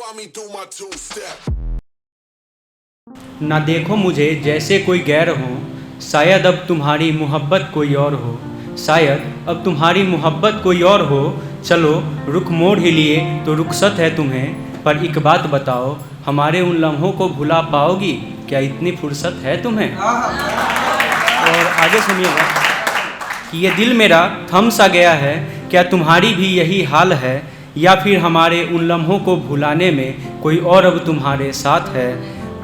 Saw me do my two-step. ना देखो मुझे जैसे कोई गैर हो, शायद अब तुम्हारी मोहब्बत कोई और हो, शायद अब तुम्हारी मोहब्बत कोई और हो। चलो रुख मोड़ ही लिए तो रुखसत है तुम्हें, पर एक बात बताओ, हमारे उन लम्हों को भुला पाओगी क्या, इतनी फुर्सत है तुम्हें। और आगे सुनिएगा कि ये दिल मेरा थम सा गया है, क्या तुम्हारी भी यही हाल है, या फिर हमारे उन लम्हों को भुलाने में कोई और अब तुम्हारे साथ है।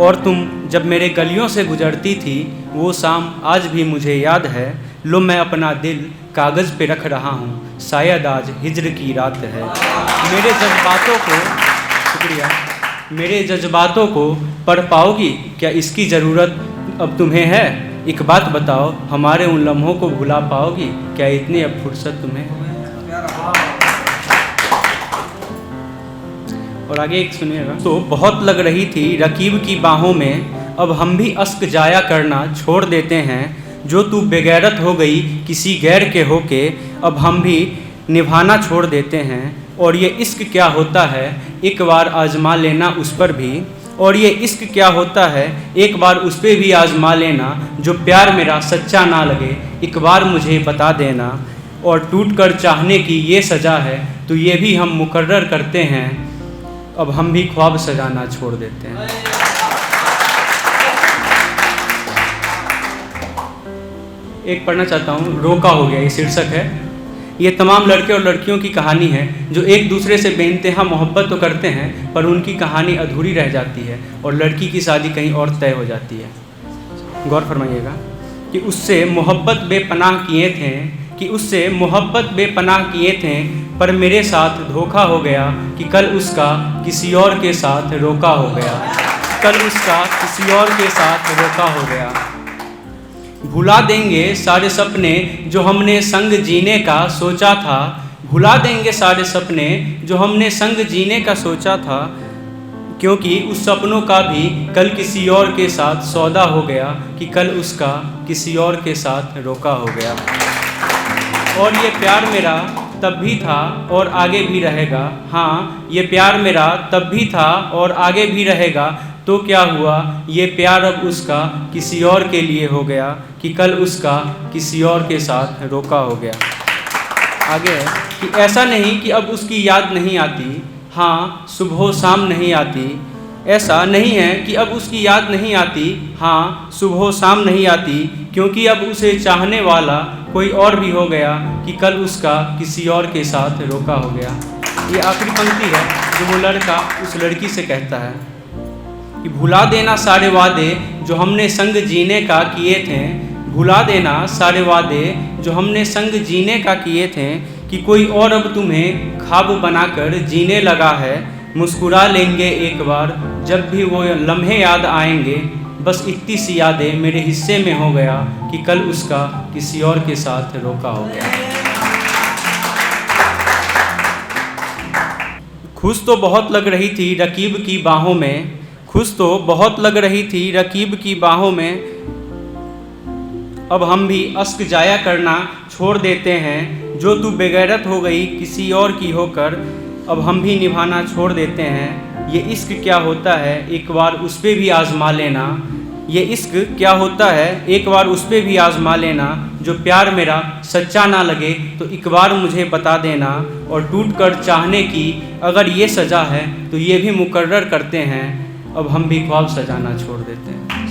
और तुम जब मेरे गलियों से गुजरती थी, वो शाम आज भी मुझे याद है। लो मैं अपना दिल कागज़ पे रख रहा हूँ, शायद आज हिज्र की रात है। मेरे जज्बातों को शुक्रिया, मेरे जज्बातों को पढ़ पाओगी क्या, इसकी ज़रूरत अब तुम्हें है। एक बात बताओ, हमारे उन लम्हों को भुला पाओगी क्या, इतनी अब फुर्सत तुम्हें है। और आगे एक सुनिएगा। तो बहुत लग रही थी रकीब की बाहों में, अब हम भी अश्क जाया करना छोड़ देते हैं। जो तू बेगैरत हो गई किसी गैर के होके, अब हम भी निभाना छोड़ देते हैं। और ये इश्क क्या होता है, एक बार आजमा लेना उस पर भी। और ये इश्क क्या होता है, एक बार उस पर भी आजमा लेना। जो प्यार मेरा सच्चा ना लगे, एक बार मुझे बता देना। और टूट कर चाहने की ये सज़ा है, तो ये भी हम मुकर्रर करते हैं। अब हम भी ख्वाब सजाना छोड़ देते हैं। एक पढ़ना चाहता हूँ, रोका हो गया, ये शीर्षक है। ये तमाम लड़के और लड़कियों की कहानी है जो एक दूसरे से बेइंतहा मोहब्बत तो करते हैं, पर उनकी कहानी अधूरी रह जाती है और लड़की की शादी कहीं और तय हो जाती है। गौर फरमाइएगा कि उससे मोहब्बत बेपनाह किए थे, कि उससे मोहब्बत बेपनाह किए थे, पर मेरे साथ धोखा हो गया कि कल उसका किसी और के साथ रोका हो गया। कल उसका किसी और के साथ रोका हो गया। भुला देंगे सारे सपने जो हमने संग जीने का सोचा था, भुला देंगे सारे सपने जो हमने संग जीने का सोचा था। क्योंकि उस सपनों का भी कल किसी और के साथ सौदा हो गया कि कल उसका किसी और के साथ रोका हो गया। और ये प्यार मेरा तब भी था और आगे भी रहेगा। हाँ, ये प्यार मेरा तब भी था और आगे भी रहेगा। तो क्या हुआ, ये प्यार अब उसका किसी और के लिए हो गया कि कल उसका किसी और के साथ रोका हो गया। आगे है कि ऐसा नहीं कि अब उसकी याद नहीं आती, हाँ सुबह शाम नहीं आती। ऐसा नहीं है कि अब उसकी याद नहीं आती, हाँ सुबह शाम नहीं आती। क्योंकि अब उसे चाहने वाला कोई और भी हो गया कि कल उसका किसी और के साथ रोका हो गया। ये आखिरी पंक्ति है जो वो लड़का उस लड़की से कहता है कि भुला देना सारे वादे जो हमने संग जीने का किए थे, भुला देना सारे वादे जो हमने संग जीने का किए थे। कि कोई और अब तुम्हें ख्वाब बनाकर जीने लगा है। मुस्कुरा लेंगे एक बार जब भी वो लम्हे याद आएंगे, बस इतनी सी यादें मेरे हिस्से में हो गया कि कल उसका किसी और के साथ रोका हो गया। खुश तो बहुत लग रही थी रकीब की बाहों में, खुश तो बहुत लग रही थी रकीब की बाहों में, अब हम भी अश्क जाया करना छोड़ देते हैं। जो तू बेगैरत हो गई किसी और की होकर, अब हम भी निभाना छोड़ देते हैं। ये इश्क क्या होता है, एक बार उस पे भी आजमा लेना। ये इश्क क्या होता है, एक बार उस पे भी आजमा लेना। जो प्यार मेरा सच्चा ना लगे तो एक बार मुझे बता देना। और टूट कर चाहने की अगर ये सज़ा है, तो ये भी मुकर्रर करते हैं। अब हम भी ख्वाब सजाना छोड़ देते हैं।